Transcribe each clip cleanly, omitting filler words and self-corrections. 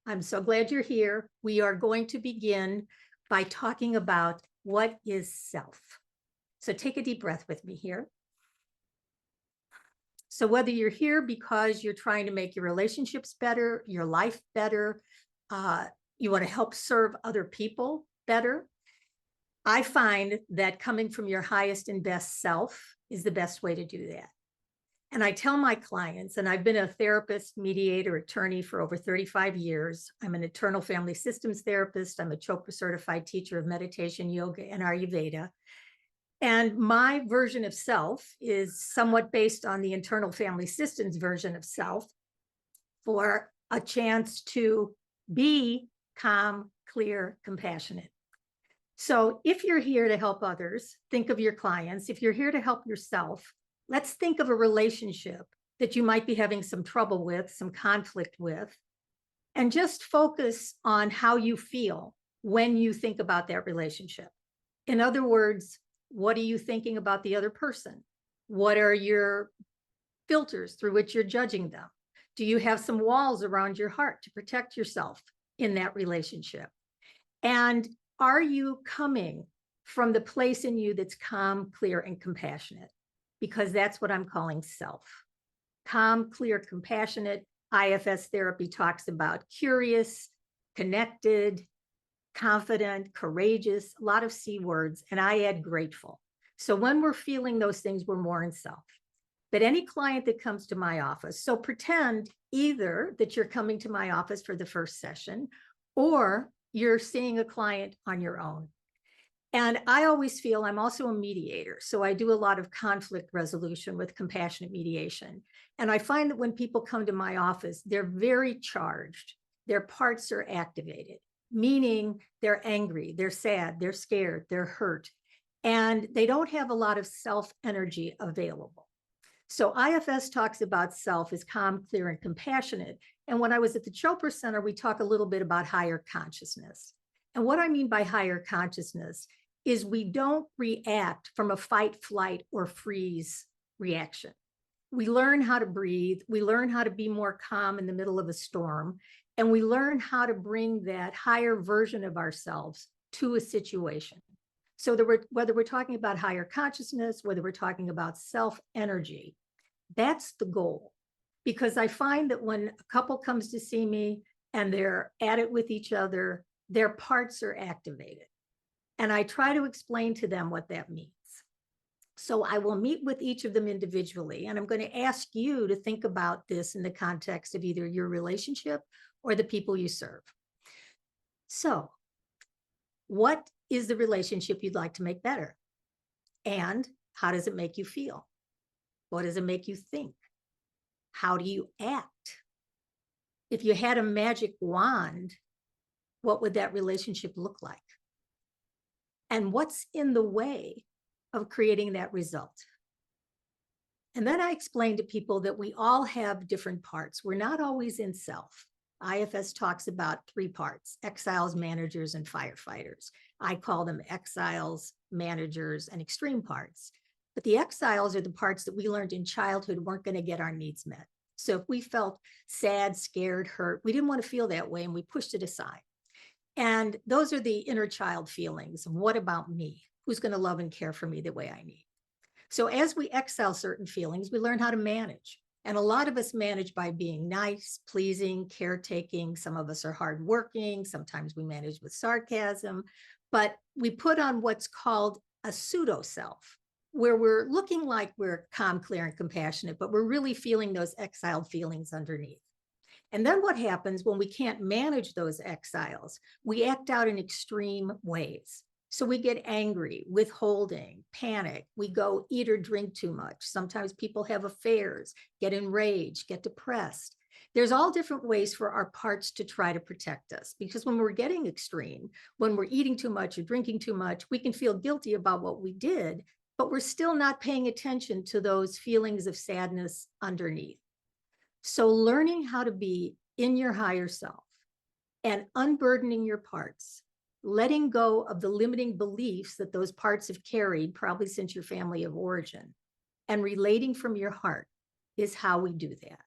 I'm so glad you're here. We are going to begin by talking about what is self. So take a deep breath with me here. So whether you're here because you're trying to make your relationships better, your life better, you want to help serve other people better, I find that coming from your highest and best self is the best way to do that. And I tell my clients, and I've been a therapist, mediator, attorney for over 35 years. I'm an internal family systems therapist. I'm a Chopra certified teacher of meditation, yoga, and Ayurveda. And my version of self is somewhat based on the internal family systems version of self for a chance to be calm, clear, compassionate. So if you're here to help others, think of your clients. If you're here to help yourself, let's think of a relationship that you might be having some trouble with, some conflict with, and just focus on how you feel when you think about that relationship. In other words, what are you thinking about the other person? What are your filters through which you're judging them? Do you have some walls around your heart to protect yourself in that relationship? And are you coming from the place in you that's calm, clear, and compassionate? Because that's what I'm calling self. Calm, clear, compassionate. IFS therapy talks about curious, connected, confident, courageous, a lot of C words, and I add grateful. So when we're feeling those things, we're more in self. But any client that comes to my office, so pretend either that you're coming to my office for the first session or you're seeing a client on your own. And I always feel I'm also a mediator. So I do a lot of conflict resolution with compassionate mediation. And I find that when people come to my office, they're very charged. Their parts are activated, meaning they're angry, they're sad, they're scared, they're hurt, and they don't have a lot of self energy available. So IFS talks about self as calm, clear, and compassionate. And when I was at the Chopra Center, we talk a little bit about higher consciousness. And what I mean by higher consciousness is we don't react from a fight, flight, or freeze reaction. We learn how to breathe. We learn how to be more calm in the middle of a storm. And we learn how to bring that higher version of ourselves to a situation. So whether we're talking about higher consciousness, whether we're talking about self energy, that's the goal. Because I find that when a couple comes to see me and they're at it with each other, their parts are activated. And I try to explain to them what that means. So I will meet with each of them individually, and I'm going to ask you to think about this in the context of either your relationship or the people you serve. So, what is the relationship you'd like to make better? And how does it make you feel? What does it make you think? How do you act? If you had a magic wand, what would that relationship look like? And what's in the way of creating that result? And then I explain to people that we all have different parts. We're not always in self. IFS talks about three parts: exiles, managers, and firefighters. I call them exiles, managers, and extreme parts. But the exiles are the parts that we learned in childhood weren't going to get our needs met. So if we felt sad, scared, hurt, we didn't want to feel that way and we pushed it aside. And those are the inner child feelings. What about me? Who's going to love and care for me the way I need? So as we exile certain feelings, we learn how to manage. And a lot of us manage by being nice, pleasing, caretaking. Some of us are hardworking. Sometimes we manage with sarcasm. But we put on what's called a pseudo self, where we're looking like we're calm, clear, and compassionate, but we're really feeling those exiled feelings underneath. And then what happens when we can't manage those exiles? We act out in extreme ways. So we get angry, withholding, panic. We go eat or drink too much. Sometimes people have affairs, get enraged, get depressed. There's all different ways for our parts to try to protect us, because when we're getting extreme, when we're eating too much or drinking too much, we can feel guilty about what we did, but we're still not paying attention to those feelings of sadness underneath. So learning how to be in your higher self and unburdening your parts, letting go of the limiting beliefs that those parts have carried, probably since your family of origin, and relating from your heart is how we do that.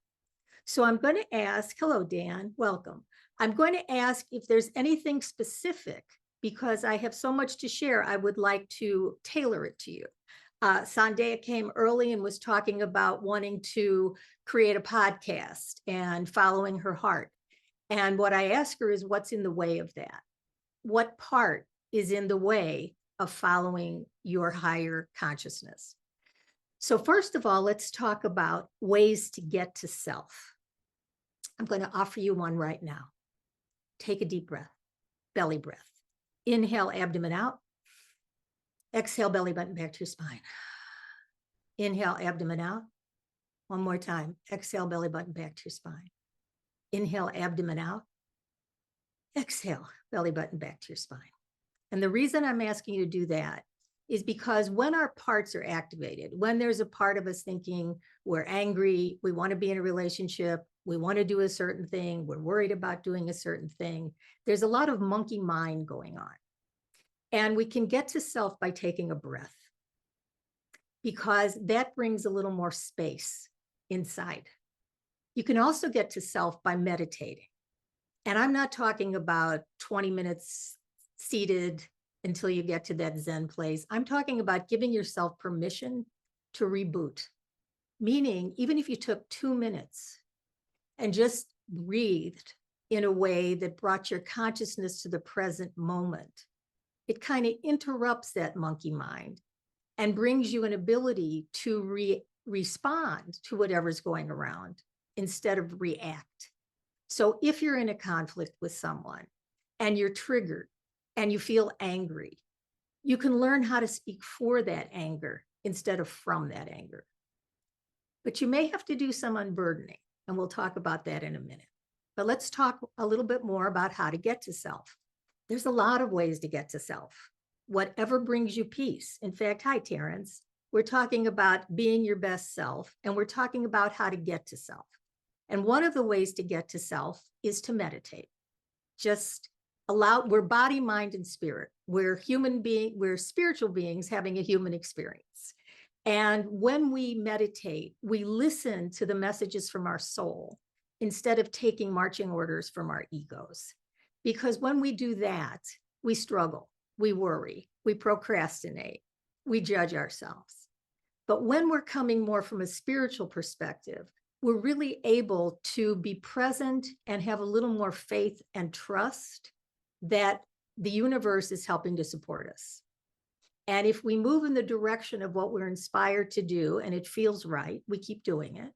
So I'm going to ask, hello, Dan, welcome. I'm going to ask if there's anything specific, because I have so much to share, I would like to tailor it to you. Sandhya came early and was talking about wanting to create a podcast and following her heart. And what I ask her is, what's in the way of that? What part is in the way of following your higher consciousness? So first of all, let's talk about ways to get to self. I'm going to offer you one right now. Take a deep breath, belly breath. Inhale, abdomen out. Exhale, belly button back to your spine. Inhale, abdomen out. One more time. Exhale, belly button back to your spine. Inhale, abdomen out. Exhale, belly button back to your spine. And the reason I'm asking you to do that is because when our parts are activated, when there's a part of us thinking we're angry, we want to be in a relationship, we want to do a certain thing, we're worried about doing a certain thing, there's a lot of monkey mind going on. And we can get to self by taking a breath, because that brings a little more space inside. You can also get to self by meditating. And I'm not talking about 20 minutes seated until you get to that Zen place. I'm talking about giving yourself permission to reboot, meaning even if you took 2 minutes and just breathed in a way that brought your consciousness to the present moment, it kind of interrupts that monkey mind and brings you an ability to respond to whatever's going around instead of react. So if you're in a conflict with someone and you're triggered and you feel angry, you can learn how to speak for that anger instead of from that anger. But you may have to do some unburdening, and we'll talk about that in a minute. But let's talk a little bit more about how to get to self. There's a lot of ways to get to self, whatever brings you peace. In fact, hi, Terrence. We're talking about being your best self, and we're talking about how to get to self. And one of the ways to get to self is to meditate. Just we're body, mind, and spirit. We're spiritual beings having a human experience. And when we meditate, we listen to the messages from our soul instead of taking marching orders from our egos. Because when we do that, we struggle, we worry, we procrastinate, we judge ourselves. But when we're coming more from a spiritual perspective, we're really able to be present and have a little more faith and trust that the universe is helping to support us. And if we move in the direction of what we're inspired to do and it feels right, we keep doing it.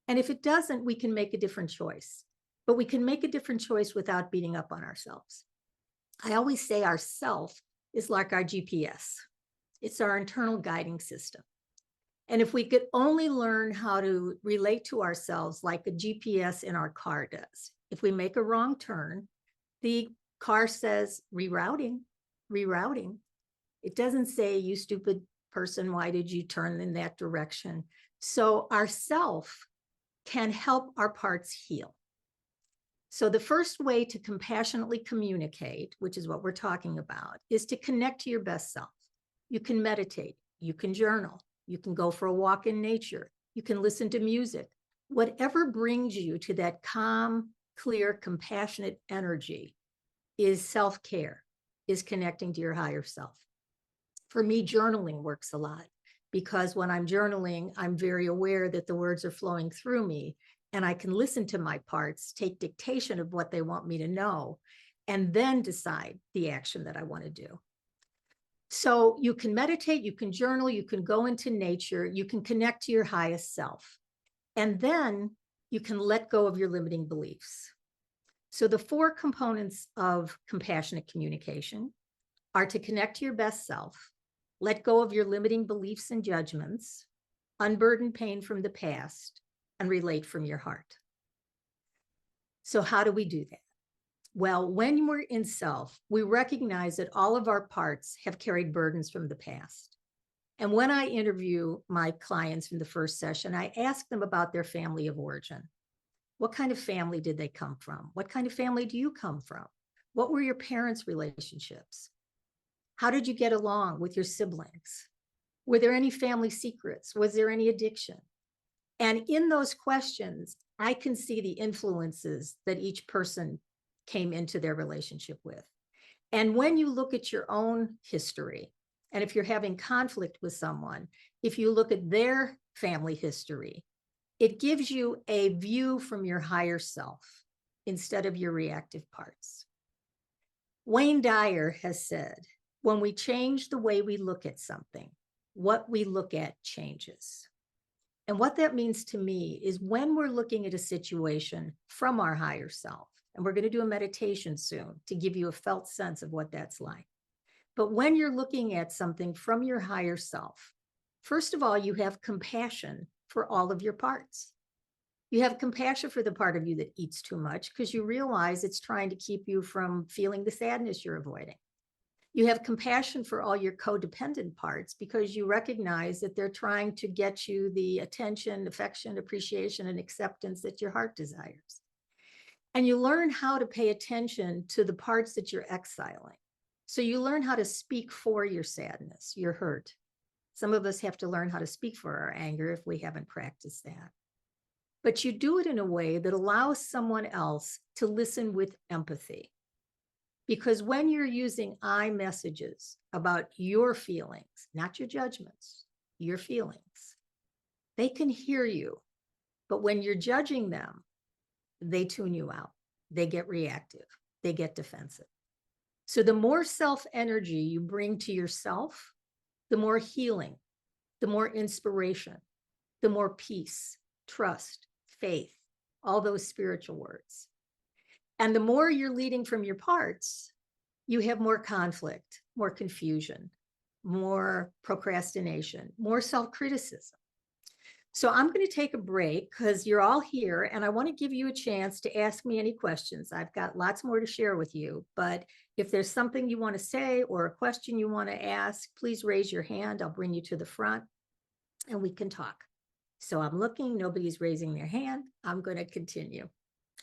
And if it doesn't, we can make a different choice. But we can make a different choice without beating up on ourselves. I always say our self is like our GPS. It's our internal guiding system. And if we could only learn how to relate to ourselves like a GPS in our car does, if we make a wrong turn, the car says rerouting, rerouting. It doesn't say, you stupid person, why did you turn in that direction? So our self can help our parts heal. So the first way to compassionately communicate, which is what we're talking about, is to connect to your best self. You can meditate, you can journal, you can go for a walk in nature, you can listen to music. Whatever brings you to that calm, clear, compassionate energy is self-care, is connecting to your higher self. For me, journaling works a lot, because when I'm journaling, I'm very aware that the words are flowing through me, and I can listen to my parts, take dictation of what they want me to know, and then decide the action that I want to do. So you can meditate, you can journal, you can go into nature, you can connect to your highest self, and then you can let go of your limiting beliefs. So the 4 components of compassionate communication are to connect to your best self, let go of your limiting beliefs and judgments, unburden pain from the past, and relate from your heart. So how do we do that? Well, when we're in self, we recognize that all of our parts have carried burdens from the past. And when I interview my clients in the first session, I ask them about their family of origin. What kind of family did they come from? What kind of family do you come from? What were your parents' relationships? How did you get along with your siblings? Were there any family secrets? Was there any addiction? And in those questions, I can see the influences that each person came into their relationship with. And when you look at your own history, and if you're having conflict with someone, if you look at their family history, it gives you a view from your higher self instead of your reactive parts. Wayne Dyer has said, when we change the way we look at something, what we look at changes. And what that means to me is when we're looking at a situation from our higher self, and we're going to do a meditation soon to give you a felt sense of what that's like. But when you're looking at something from your higher self, first of all, you have compassion for all of your parts. You have compassion for the part of you that eats too much because you realize it's trying to keep you from feeling the sadness you're avoiding. You have compassion for all your codependent parts because you recognize that they're trying to get you the attention, affection, appreciation, and acceptance that your heart desires. And you learn how to pay attention to the parts that you're exiling. So you learn how to speak for your sadness, your hurt. Some of us have to learn how to speak for our anger if we haven't practiced that. But you do it in a way that allows someone else to listen with empathy. Because when you're using I messages about your feelings, not your judgments, your feelings, they can hear you. But when you're judging them, they tune you out. They get reactive. They get defensive. So the more self energy you bring to yourself, the more healing, the more inspiration, the more peace, trust, faith, all those spiritual words. And the more you're leading from your parts, you have more conflict, more confusion, more procrastination, more self-criticism. So I'm going to take a break because you're all here and I want to give you a chance to ask me any questions. I've got lots more to share with you, but if there's something you want to say or a question you want to ask, please raise your hand. I'll bring you to the front and we can talk. So I'm looking, nobody's raising their hand. I'm going to continue.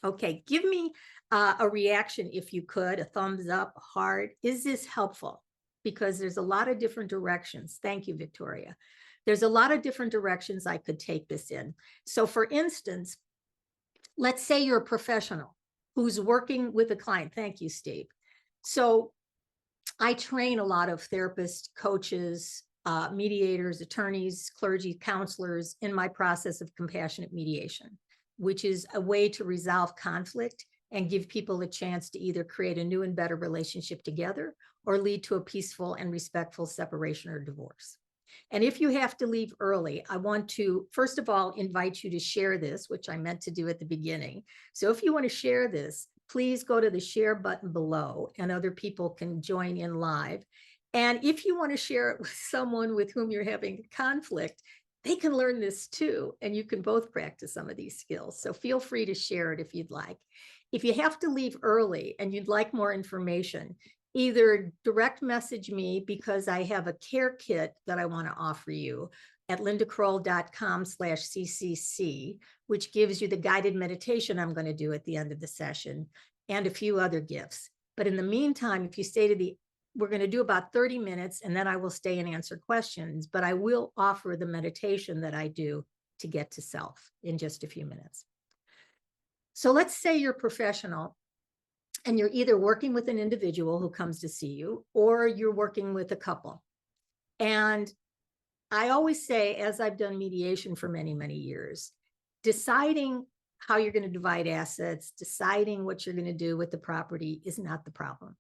Okay, give me a reaction if you could, a thumbs up, a heart. Is this helpful? Because there's a lot of different directions. Thank you, Victoria. There's a lot of different directions I could take this in. So for instance, let's say you're a professional who's working with a client. Thank you, Steve. So I train a lot of therapists, coaches, mediators, attorneys, clergy, counselors in my process of compassionate mediation, which is a way to resolve conflict and give people a chance to either create a new and better relationship together or lead to a peaceful and respectful separation or divorce. And if you have to leave early, I want to, first of all, invite you to share this, which I meant to do at the beginning. So if you want to share this, please go to the share button below and other people can join in live. And if you want to share it with someone with whom you're having conflict, they can learn this too, and you can both practice some of these skills. So feel free to share it if you'd like. If you have to leave early and you'd like more information, either direct message me because I have a care kit that I want to offer you at lindakroll.com/CCC, which gives you the guided meditation I'm going to do at the end of the session and a few other gifts. But in the meantime, if you stay to the we're going to do about 30 minutes and then I will stay and answer questions, but I will offer the meditation that I do to get to self in just a few minutes. So let's say you're a professional and you're either working with an individual who comes to see you or you're working with a couple. And I always say, as I've done mediation for many, many years, deciding how you're going to divide assets, deciding what you're going to do with the property is not the problem.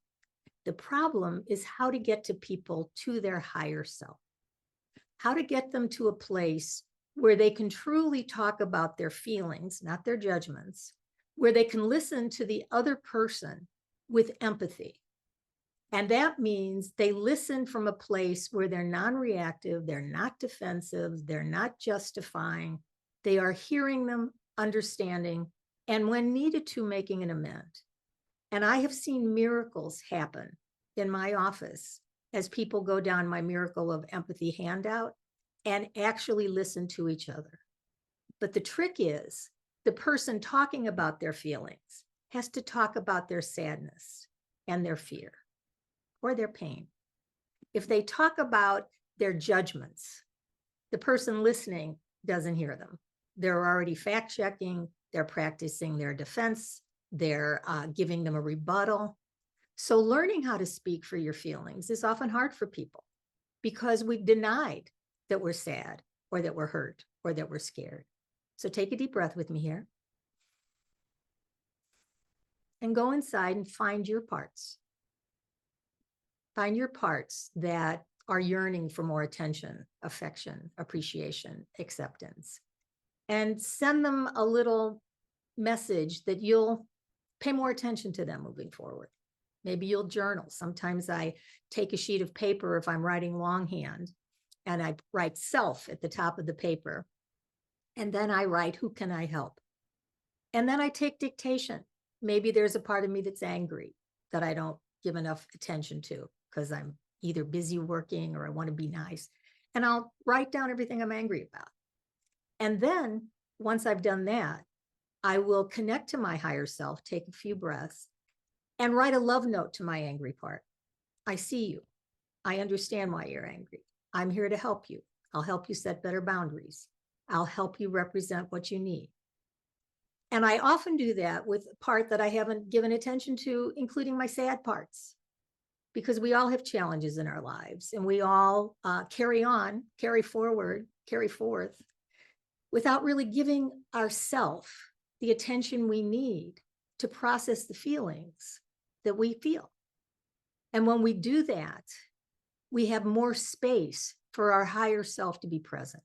The problem is how to get to people to their higher self, how to get them to a place where they can truly talk about their feelings, not their judgments, where they can listen to the other person with empathy. And that means they listen from a place where they're non-reactive, they're not defensive, they're not justifying, they are hearing them, understanding, and when needed to, making an amend. And I have seen miracles happen in my office as people go down my Miracle of Empathy handout and actually listen to each other. But the trick is the person talking about their feelings has to talk about their sadness and their fear or their pain. If they talk about their judgments, the person listening doesn't hear them. They're already fact checking, they're practicing their defense, they're giving them a rebuttal. So learning how to speak for your feelings is often hard for people because we've denied that we're sad or that we're hurt or that we're scared. So take a deep breath with me here. And go inside and find your parts. Find your parts that are yearning for more attention, affection, appreciation, acceptance. And send them a little message that you'll pay more attention to them moving forward. Maybe you'll journal. Sometimes I take a sheet of paper if I'm writing longhand, and I write self at the top of the paper. And then I write, who can I help? And then I take dictation. Maybe there's a part of me that's angry that I don't give enough attention to because I'm either busy working or I want to be nice. And I'll write down everything I'm angry about. And then once I've done that, I will connect to my higher self, take a few breaths, and write a love note to my angry part. I see you. I understand why you're angry. I'm here to help you. I'll help you set better boundaries. I'll help you represent what you need. And I often do that with a part that I haven't given attention to, including my sad parts, because we all have challenges in our lives and we all carry forth without really giving ourselves the attention we need to process the feelings that we feel. And when we do that, we have more space for our higher self to be present.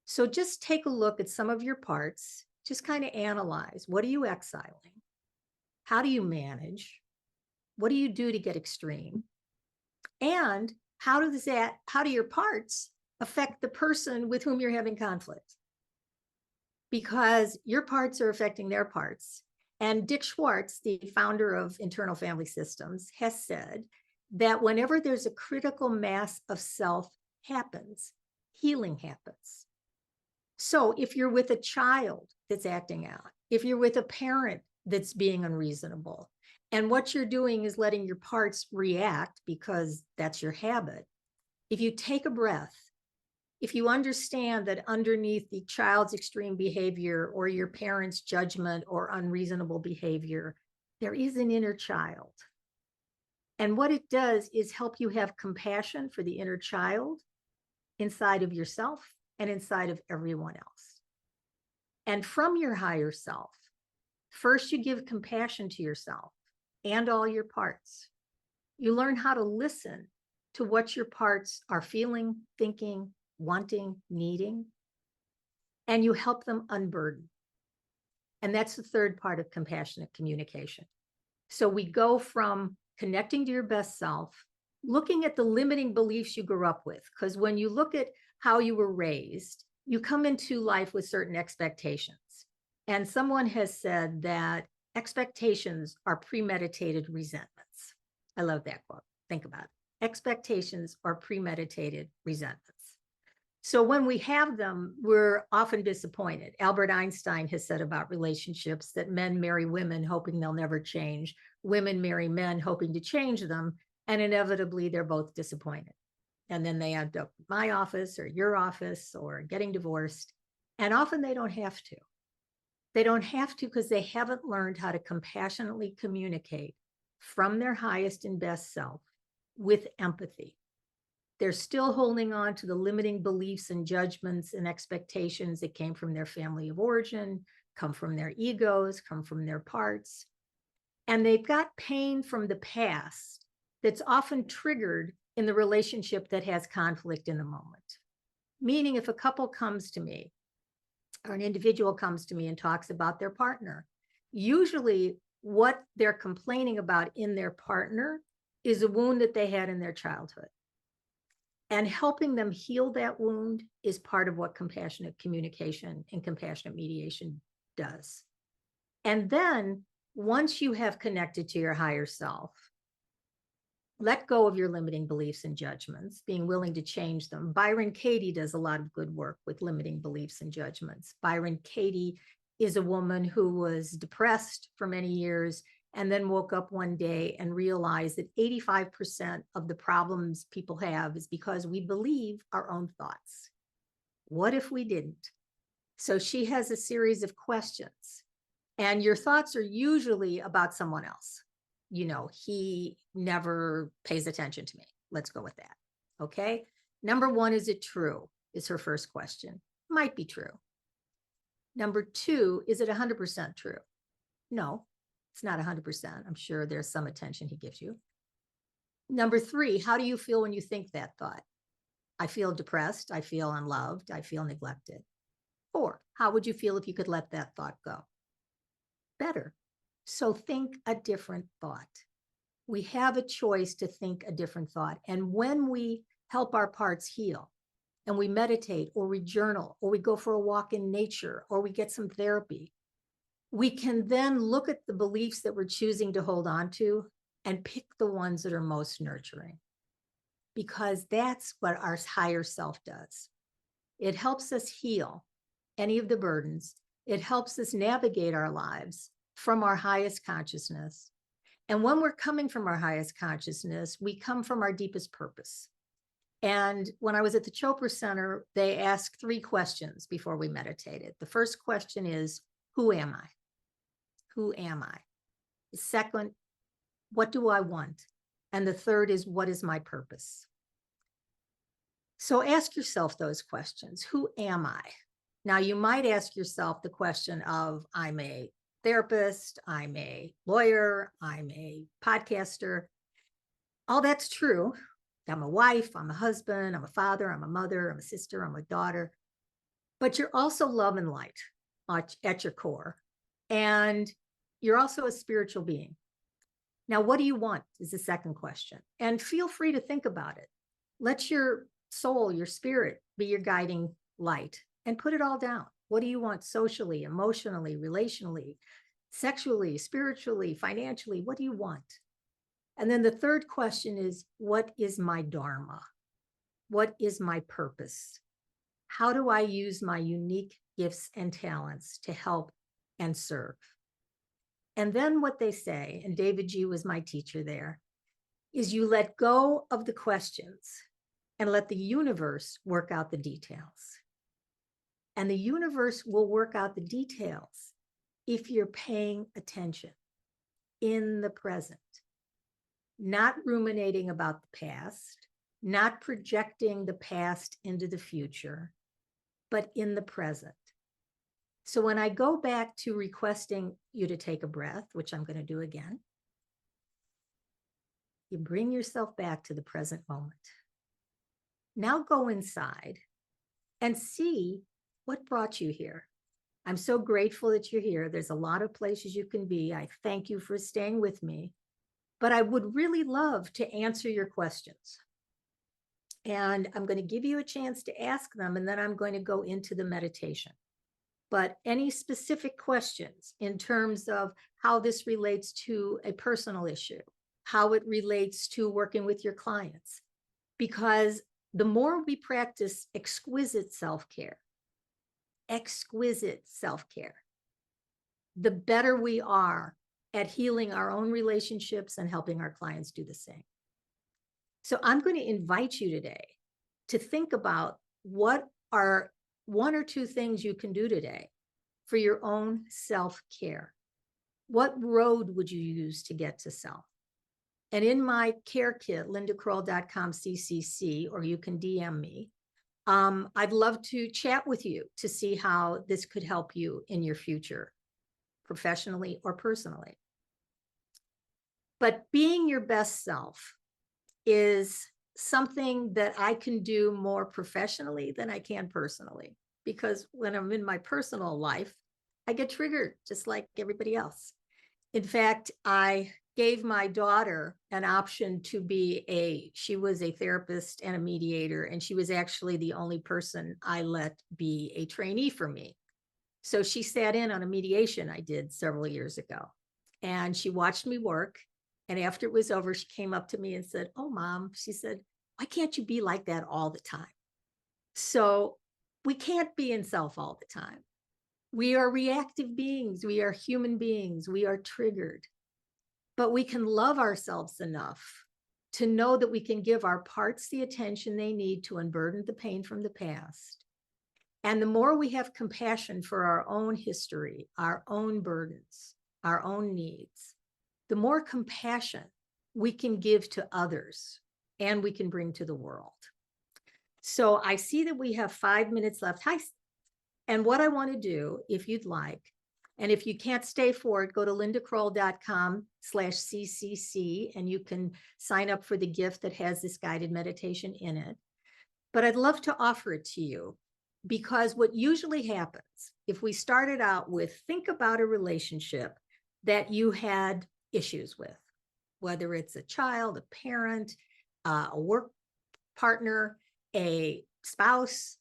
So just take a look at some of your parts, just kind of analyze, what are you exiling? How do you manage? What do you do to get extreme? And how do your parts affect the person with whom you're having conflict? Because your parts are affecting their parts. And Dick Schwartz, the founder of Internal Family Systems, has said that whenever there's a critical mass of self happens, healing happens. So if you're with a child that's acting out, if you're with a parent that's being unreasonable, and what you're doing is letting your parts react because that's your habit, if you take a breath, if you understand that underneath the child's extreme behavior or your parent's judgment or unreasonable behavior, there is an inner child. And what it does is help you have compassion for the inner child inside of yourself and inside of everyone else. And from your higher self, first you give compassion to yourself and all your parts. You learn how to listen to what your parts are feeling, thinking, wanting, needing, and you help them unburden. And that's the third part of compassionate communication. So we go from connecting to your best self, looking at the limiting beliefs you grew up with, because when you look at how you were raised, you come into life with certain expectations. And someone has said that expectations are premeditated resentments. I love that quote. Think about it. Expectations are premeditated resentments. So when we have them, we're often disappointed. Albert Einstein has said about relationships that men marry women hoping they'll never change. Women marry men hoping to change them. And inevitably, they're both disappointed. And then they end up in my office or your office or getting divorced. And often they don't have to. They don't have to because they haven't learned how to compassionately communicate from their highest and best self with empathy. They're still holding on to the limiting beliefs and judgments and expectations that came from their family of origin, come from their egos, come from their parts. And they've got pain from the past that's often triggered in the relationship that has conflict in the moment. Meaning if a couple comes to me or an individual comes to me and talks about their partner, usually what they're complaining about in their partner is a wound that they had in their childhood. And helping them heal that wound is part of what compassionate communication and compassionate mediation does. And then once you have connected to your higher self, let go of your limiting beliefs and judgments, being willing to change them. Byron Katie does a lot of good work with limiting beliefs and judgments. Byron Katie is a woman who was depressed for many years and then woke up one day and realized that 85% of the problems people have is because we believe our own thoughts. What if we didn't? So she has a series of questions, and your thoughts are usually about someone else. He never pays attention to me. Let's go with that. Okay. Number one, is it true? Is her first question. Might be true. Number two, is it 100% true? No, it's not 100%. I'm sure there's some attention he gives you. Number three, how do you feel when you think that thought? I feel depressed. I feel unloved. I feel neglected. Four, how would you feel if you could let that thought go? Better. So think a different thought. We have a choice to think a different thought. And when we help our parts heal, and we meditate, or we journal, or we go for a walk in nature, or we get some therapy, we can then look at the beliefs that we're choosing to hold on to and pick the ones that are most nurturing, because that's what our higher self does. It helps us heal any of the burdens. It helps us navigate our lives from our highest consciousness. And when we're coming from our highest consciousness, we come from our deepest purpose. And when I was at the Chopra Center, they asked 3 questions before we meditated. The first question is, who am I? Who am I? The second, what do I want? And the third is, what is my purpose? So ask yourself those questions. Who am I? Now, you might ask yourself the question of, I'm a therapist, I'm a lawyer, I'm a podcaster. All that's true. I'm a wife, I'm a husband, I'm a father, I'm a mother, I'm a sister, I'm a daughter. But you're also love and light at your core. And you're also a spiritual being. Now, what do you want is the second question. And feel free to think about it. Let your soul, your spirit, be your guiding light, and put it all down. What do you want socially, emotionally, relationally, sexually, spiritually, financially? What do you want? And then the third question is, what is my dharma? What is my purpose? How do I use my unique gifts and talents to help and serve? And then what they say, and David G. was my teacher there, is you let go of the questions and let the universe work out the details. And the universe will work out the details if you're paying attention in the present, not ruminating about the past, not projecting the past into the future, but in the present. So when I go back to requesting you to take a breath, which I'm going to do again, you bring yourself back to the present moment. Now go inside and see what brought you here. I'm so grateful that you're here. There's a lot of places you can be. I thank you for staying with me, but I would really love to answer your questions. And I'm going to give you a chance to ask them, and then I'm going to go into the meditation. But any specific questions in terms of how this relates to a personal issue, how it relates to working with your clients, because the more we practice exquisite self-care, the better we are at healing our own relationships and helping our clients do the same. So I'm going to invite you today to think about what are 1 or 2 things you can do today for your own self-care. What road would you use to get to self? And in my care kit, lindakroll.com/CCC, or you can DM me, I'd love to chat with you to see how this could help you in your future, professionally or personally. But being your best self is something that I can do more professionally than I can personally, because when I'm in my personal life, I get triggered just like everybody else. In fact, I gave my daughter an option to be she was a therapist and a mediator, and she was actually the only person I let be a trainee for me. So she sat in on a mediation I did several years ago, and she watched me work. And after it was over, she came up to me and said, "Oh, Mom," she said, "why can't you be like that all the time?" So we can't be in self all the time. We are reactive beings. We are human beings. We are triggered. But we can love ourselves enough to know that we can give our parts the attention they need to unburden the pain from the past, And the more we have compassion for our own history, our own burdens, our own needs, the more compassion we can give to others and we can bring to the world. So I see that we have 5 minutes left. Hi. And what I want to do, if you'd like, and if you can't stay for it, go to lindakroll.com/CCC and you can sign up for the gift that has this guided meditation in it. But I'd love to offer it to you because what usually happens if we started out with think about a relationship that you had issues with, whether it's a child, a parent, a work partner, a spouse,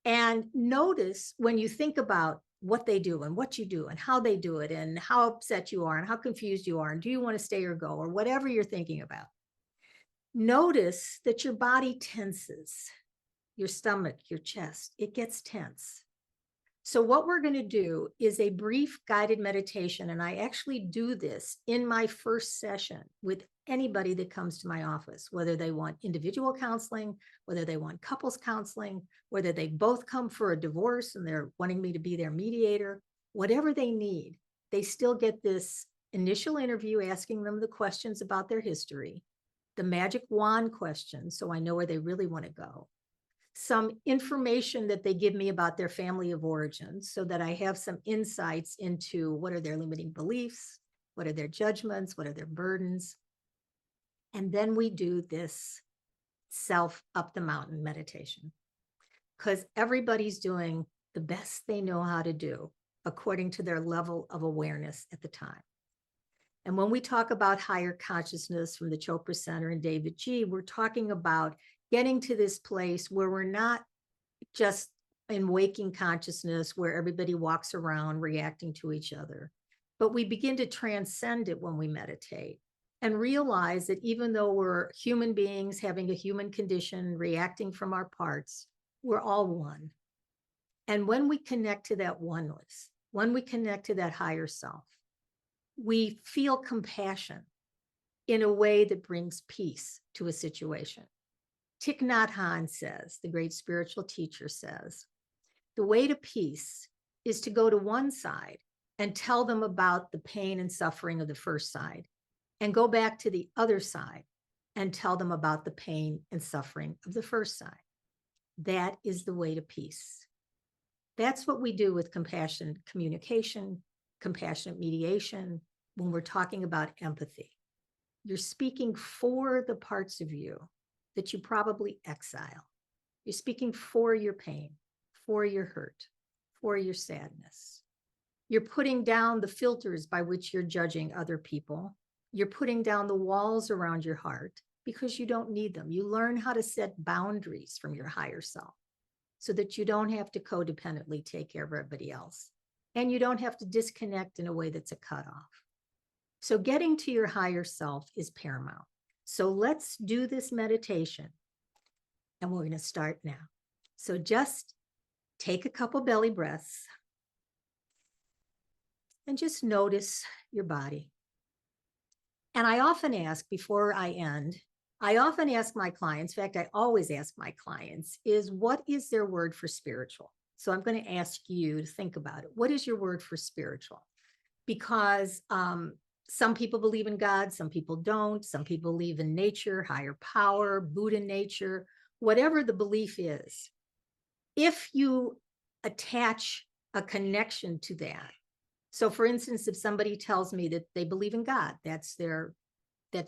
and notice when you think about what they do and what you do and how they do it and how upset you are and how confused you are and do you want to stay or go or whatever you're thinking about. Notice that your body tenses, your stomach, your chest, it gets tense. So what we're going to do is a brief guided meditation, and I actually do this in my first session with anybody that comes to my office, whether they want individual counseling, whether they want couples counseling, whether they both come for a divorce and they're wanting me to be their mediator, whatever they need, they still get this initial interview asking them the questions about their history, the magic wand questions, so I know where they really want to go, some information that they give me about their family of origin so that I have some insights into what are their limiting beliefs, what are their judgments, what are their burdens. And then we do this self up the mountain meditation because everybody's doing the best they know how to do according to their level of awareness at the time. And when we talk about higher consciousness from the Chopra Center and David G., we're talking about getting to this place where we're not just in waking consciousness where everybody walks around reacting to each other, but we begin to transcend it when we meditate and realize that even though we're human beings having a human condition, reacting from our parts, we're all one. And when we connect to that oneness, when we connect to that higher self, we feel compassion in a way that brings peace to a situation. Thich Nhat Hanh says, the great spiritual teacher says, the way to peace is to go to one side and tell them about the pain and suffering of the first side, and go back to the other side and tell them about the pain and suffering of the first side. That is the way to peace. That's what we do with compassionate communication, compassionate mediation, when we're talking about empathy. You're speaking for the parts of you that you probably exile. You're speaking for your pain, for your hurt, for your sadness. You're putting down the filters by which you're judging other people. You're putting down the walls around your heart because you don't need them. You learn how to set boundaries from your higher self so that you don't have to codependently take care of everybody else. And you don't have to disconnect in a way that's a cutoff. So getting to your higher self is paramount. So let's do this meditation, and we're going to start now. So just take a couple belly breaths and just notice your body. And I often ask before I end, I often ask my clients, in fact, I always ask my clients, is what is their word for spiritual? So I'm going to ask you to think about it. What is your word for spiritual? Because some people believe in God, some people don't. Some people believe in nature, higher power, Buddha nature, whatever the belief is. If you attach a connection to that, so for instance, if somebody tells me that they believe in God, that's their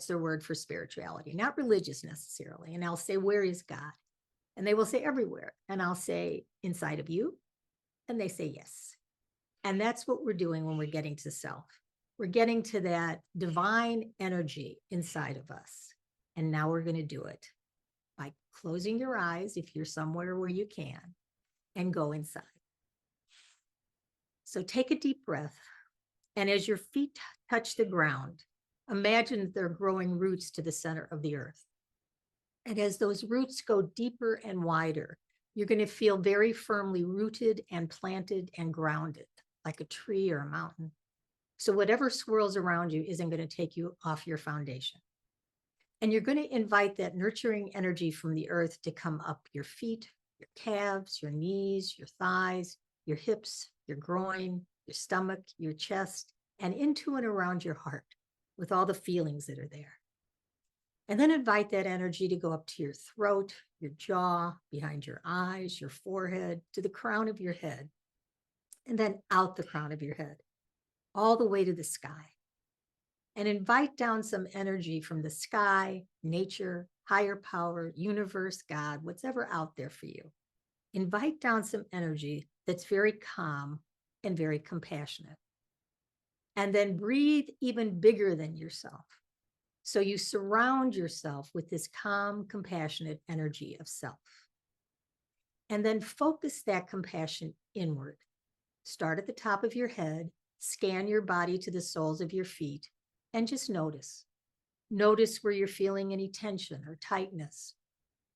word for spirituality, not religious necessarily. And I'll say, where is God? And they will say everywhere. And I'll say, inside of you. And they say, yes. And that's what we're doing when we're getting to self. We're getting to that divine energy inside of us. And now we're going to do it by closing your eyes, if you're somewhere where you can, and go inside. So take a deep breath. And as your feet touch the ground, imagine they're growing roots to the center of the earth. And as those roots go deeper and wider, you're going to feel very firmly rooted and planted and grounded, like a tree or a mountain. So whatever swirls around you isn't going to take you off your foundation. And you're going to invite that nurturing energy from the earth to come up your feet, your calves, your knees, your thighs, your hips, your groin, your stomach, your chest, and into and around your heart with all the feelings that are there. And then invite that energy to go up to your throat, your jaw, behind your eyes, your forehead, to the crown of your head, and then out the crown of your head, all the way to the sky. And invite down some energy from the sky, nature, higher power, universe, God, whatever out there for you. Invite down some energy that's very calm and very compassionate. And then breathe even bigger than yourself. So you surround yourself with this calm, compassionate energy of self. And then focus that compassion inward. Start at the top of your head, scan your body to the soles of your feet, and just notice. Notice where you're feeling any tension or tightness.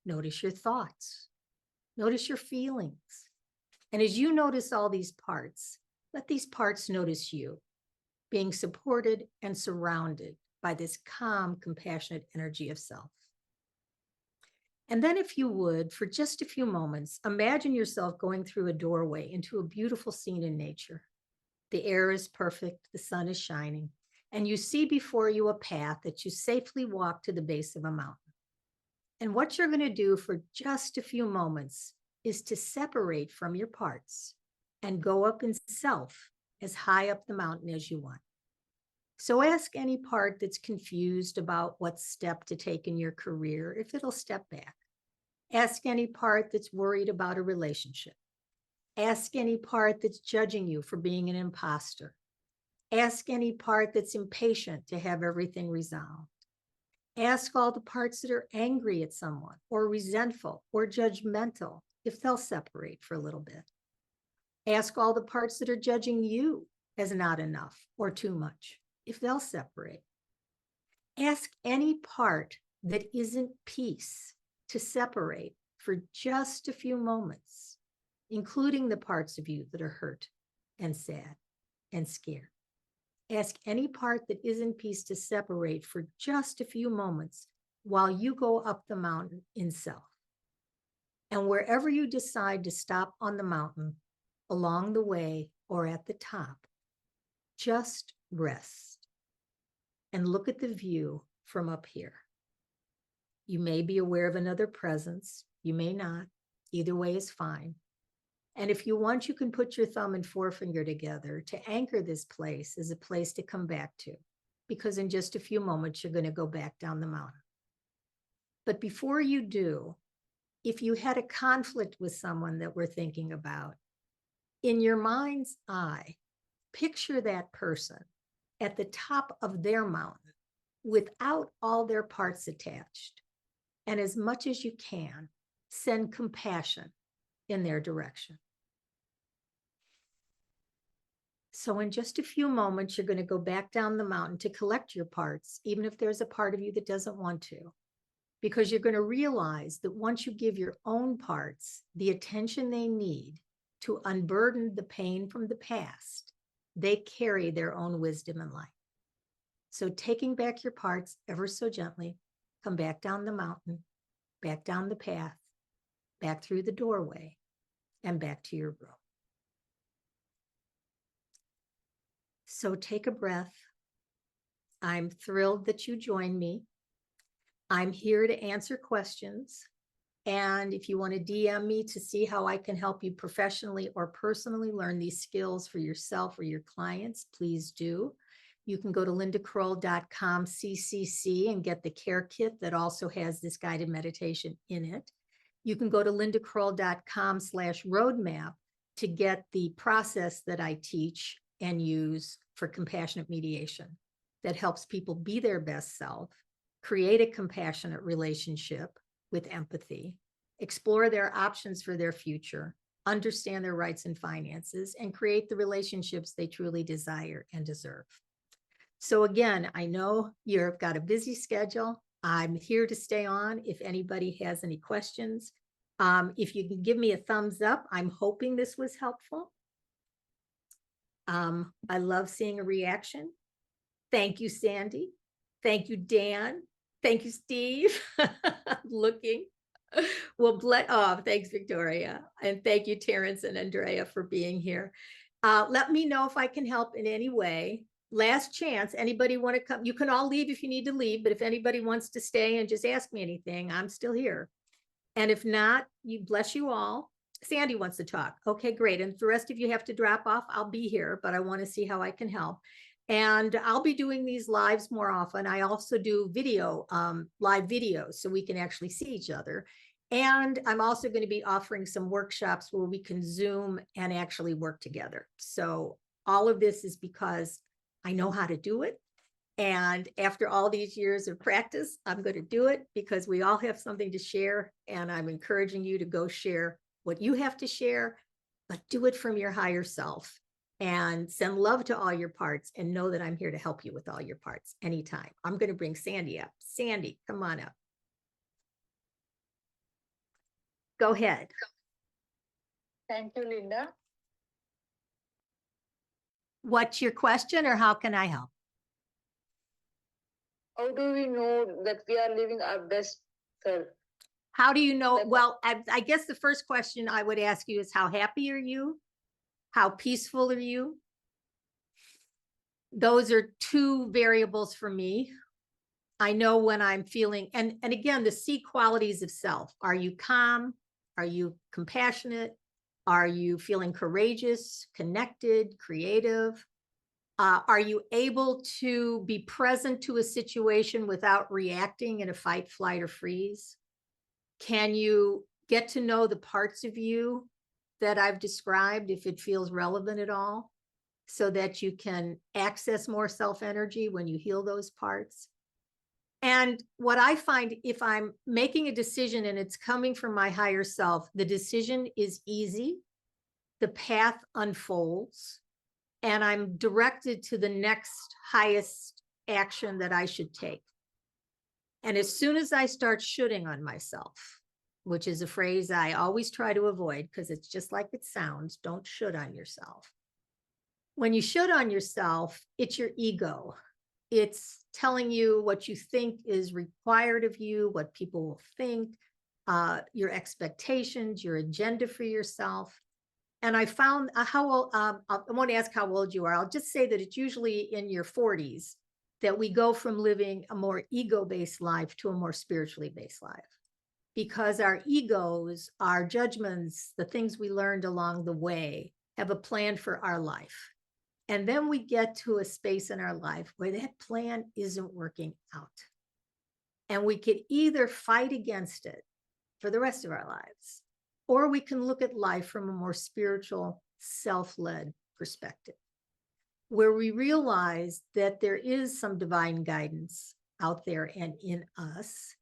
Notice your thoughts. Notice your feelings. And as you notice all these parts, let these parts notice you, being supported and surrounded by this calm, compassionate energy of self. And then if you would, for just a few moments, imagine yourself going through a doorway into a beautiful scene in nature. The air is perfect, the sun is shining, and you see before you a path that you safely walk to the base of a mountain. And what you're going to do for just a few moments is to separate from your parts and go up in self as high up the mountain as you want. So ask any part that's confused about what step to take in your career, if it'll step back. Ask any part that's worried about a relationship. Ask any part that's judging you for being an imposter. Ask any part that's impatient to have everything resolved. Ask all the parts that are angry at someone or resentful or judgmental if they'll separate for a little bit. Ask all the parts that are judging you as not enough or too much if they'll separate. Ask any part that isn't peace to separate for just a few moments, including the parts of you that are hurt and sad and scared. Ask any part that isn't peace to separate for just a few moments while you go up the mountain in self. And wherever you decide to stop on the mountain, along the way or at the top, just rest and look at the view from up here. You may be aware of another presence. You may not. Either way is fine. And if you want, you can put your thumb and forefinger together to anchor this place as a place to come back to, because in just a few moments, you're going to go back down the mountain. But before you do, if you had a conflict with someone that we're thinking about, in your mind's eye, picture that person at the top of their mountain without all their parts attached. And as much as you can, send compassion in their direction. So in just a few moments, you're going to go back down the mountain to collect your parts, even if there's a part of you that doesn't want to, because you're going to realize that once you give your own parts the attention they need to unburden the pain from the past, they carry their own wisdom in life. So taking back your parts ever so gently, come back down the mountain, back down the path, back through the doorway, and back to your room. So take a breath. I'm thrilled that you joined me. I'm here to answer questions. And if you want to DM me to see how I can help you professionally or personally learn these skills for yourself or your clients, please do. You can go to lindakroll.com/CCC and get the care kit that also has this guided meditation in it. You can go to lindakroll.com/roadmap to get the process that I teach and use for compassionate mediation that helps people be their best self, create a compassionate relationship with empathy, explore their options for their future, understand their rights and finances, and create the relationships they truly desire and deserve. So again, I know you've got a busy schedule. I'm here to stay on if anybody has any questions. If you can give me a thumbs up, I'm hoping this was helpful. I love seeing a reaction. Thank you, Sandy. Thank you, Dan. Thank you, Steve. Looking. Well, thanks, Victoria. And thank you, Terrence and Andrea, for being here. Let me know if I can help in any way. Last chance, anybody want to come? You can all leave if you need to leave, but if anybody wants to stay and just ask me anything, I'm still here. And if not, you bless you all. Sandy wants to talk. Okay, great. And the rest of you have to drop off. I'll be here, but I want to see how I can help. And I'll be doing these lives more often. I also do video, live videos, so we can actually see each other. And I'm also going to be offering some workshops where we can Zoom and actually work together. So all of this is because I know how to do it. And after all these years of practice, I'm going to do it because we all have something to share. And I'm encouraging you to go share what you have to share, but do it from your higher self and send love to all your parts and know that I'm here to help you with all your parts anytime. I'm going to bring Sandy up. Sandy, come on up. Go ahead. Thank you, Linda. What's your question or how can I help? How do we know that we are living our best self? How do you know? Well, I guess the first question I would ask you is how happy are you? How peaceful are you? Those are two variables for me. I know when I'm feeling, and again, the C qualities of self. Are you calm? Are you compassionate? Are you feeling courageous, connected, creative? Are you able to be present to a situation without reacting in a fight, flight, or freeze? Can you get to know the parts of you that I've described, if it feels relevant at all, so that you can access more self-energy when you heal those parts? And what I find, if I'm making a decision and it's coming from my higher self, the decision is easy, the path unfolds, and I'm directed to the next highest action that I should take. And as soon as I start shooting on myself, which is a phrase I always try to avoid because it's just like it sounds, don't shoot on yourself. When you shoot on yourself, it's your ego. It's telling you what you think is required of you, what people will think, your expectations, your agenda for yourself. And I found I won't ask how old you are. I'll just say that it's usually in your 40s that we go from living a more ego-based life to a more spiritually based life. Because our egos, our judgments, the things we learned along the way have a plan for our life. And then we get to a space in our life where that plan isn't working out. And we could either fight against it for the rest of our lives, or we can look at life from a more spiritual, self-led perspective, where we realize that there is some divine guidance out there and in us,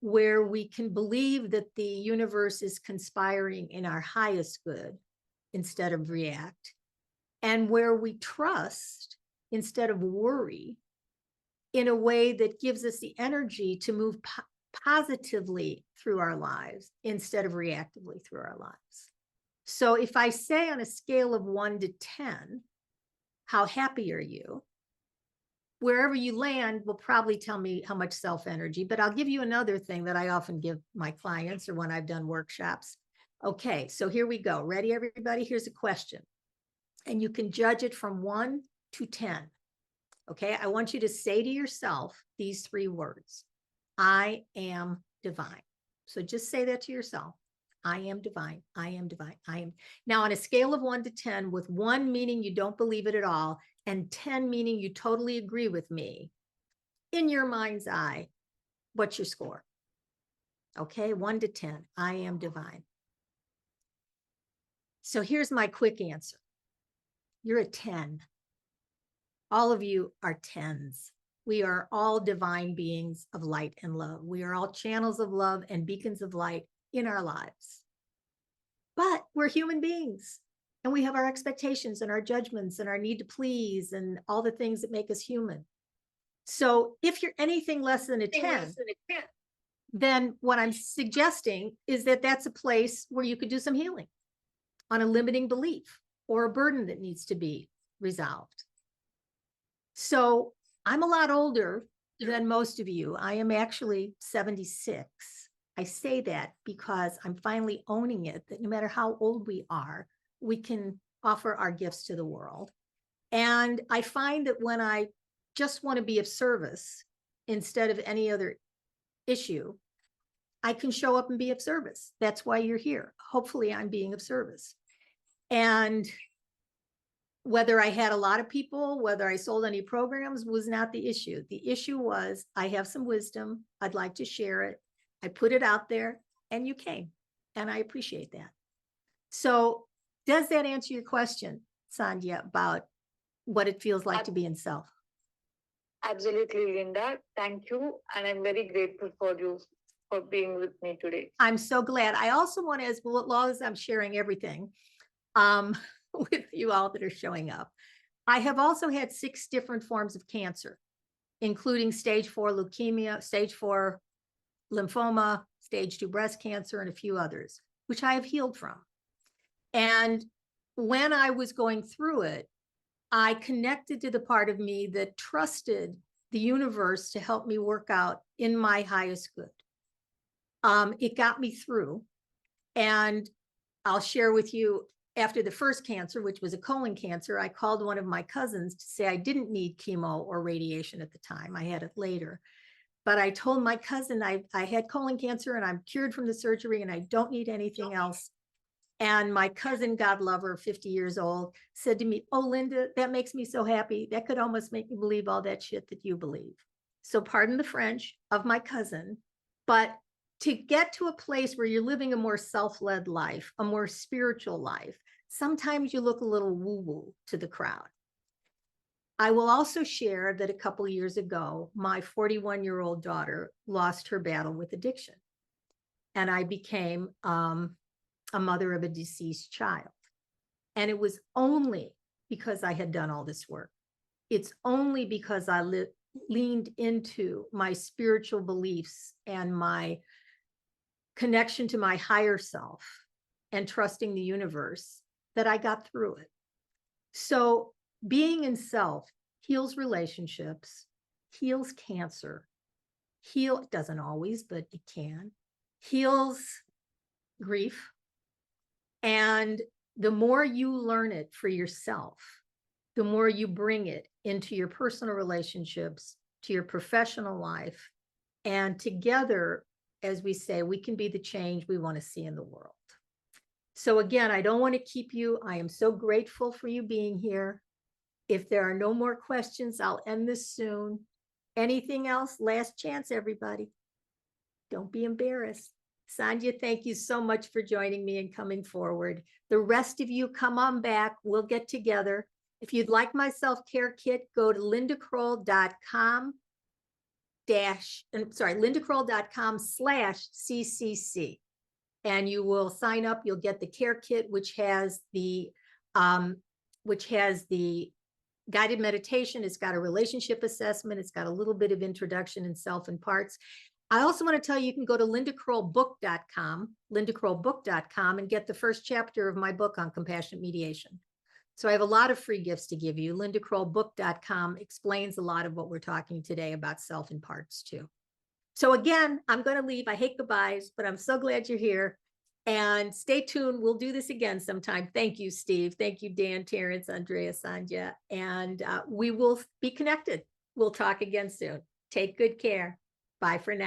where we can believe that the universe is conspiring in our highest good instead of react, and where we trust instead of worry in a way that gives us the energy to move positively through our lives instead of reactively through our lives. So if I say on a scale of 1 to 10, how happy are you? Wherever you land will probably tell me how much self-energy, but I'll give you another thing that I often give my clients or when I've done workshops. Okay, so here we go. Ready, everybody? Here's a question. And you can judge it from 1 to 10. Okay, I want you to say to yourself these 3 words. I am divine. So just say that to yourself. I am divine. I am divine. I am. Now, on a scale of 1 to 10, with 1 meaning you don't believe it at all, and 10 meaning you totally agree with me, in your mind's eye, what's your score? Okay, 1 to 10. I am divine. So here's my quick answer. You're a 10. All of you are 10s. We are all divine beings of light and love. We are all channels of love and beacons of light in our lives. But we're human beings and we have our expectations and our judgments and our need to please and all the things that make us human. So if you're anything less than a 10, then what I'm suggesting is that that's a place where you could do some healing on a limiting belief or a burden that needs to be resolved. So I'm a lot older than most of you. I am actually 76. I say that because I'm finally owning it, that no matter how old we are, we can offer our gifts to the world. And I find that when I just want to be of service instead of any other issue, I can show up and be of service. That's why you're here. Hopefully I'm being of service. And whether I had a lot of people, whether I sold any programs was not the issue. The issue was I have some wisdom. I'd like to share it. I put it out there and you came, and I appreciate that. So does that answer your question, Sandhya, about what it feels like to be in self? Absolutely, Linda. Thank you. And I'm very grateful for you for being with me today. I'm so glad. I also want to, as long as I'm sharing everything with you all that are showing up, I have also had 6 different forms of cancer, including stage 4 leukemia, stage 4 lymphoma, stage 2 breast cancer, and a few others, which I have healed from. And when I was going through it, I connected to the part of me that trusted the universe to help me work out in my highest good. It got me through. And I'll share with you, after the first cancer, which was a colon cancer, I called one of my cousins to say I didn't need chemo or radiation at the time. I had it later. But I told my cousin I had colon cancer and I'm cured from the surgery and I don't need anything else. And my cousin, God love her, 50 years old, said to me, "Oh, Linda, that makes me so happy. That could almost make me believe all that shit that you believe." So pardon the French of my cousin, but to get to a place where you're living a more self-led life, a more spiritual life, sometimes you look a little woo-woo to the crowd. I will also share that a couple of years ago, my 41-year-old daughter lost her battle with addiction. And I became a mother of a deceased child. And it was only because I had done all this work. It's only because I leaned into my spiritual beliefs and my connection to my higher self and trusting the universe that I got through it. So being in self heals relationships, heals cancer, doesn't always, but it can, heals grief. And the more you learn it for yourself, the more you bring it into your personal relationships, to your professional life. And together, as we say, we can be the change we want to see in the world. So again, I don't want to keep you. I am so grateful for you being here. If there are no more questions, I'll end this soon. Anything else? Last chance, everybody. Don't be embarrassed. Sandhya, thank you so much for joining me and coming forward. The rest of you, come on back. We'll get together. If you'd like my self-care kit, go to lindakroll.com/CCC. And you will sign up. You'll get the care kit, which has the guided meditation. It's got a relationship assessment. It's got a little bit of introduction in self and parts. I also want to tell you, you can go to lindakrollbook.com, and get the first chapter of my book on compassionate mediation. So I have a lot of free gifts to give you. lindakrollbook.com explains a lot of what we're talking today about self and parts too. So again, I'm going to leave. I hate goodbyes, but I'm so glad you're here. And stay tuned. We'll do this again sometime. Thank you, Steve. Thank you, Dan, Terrence, Andrea, Sandhya. And we will be connected. We'll talk again soon. Take good care. Bye for now.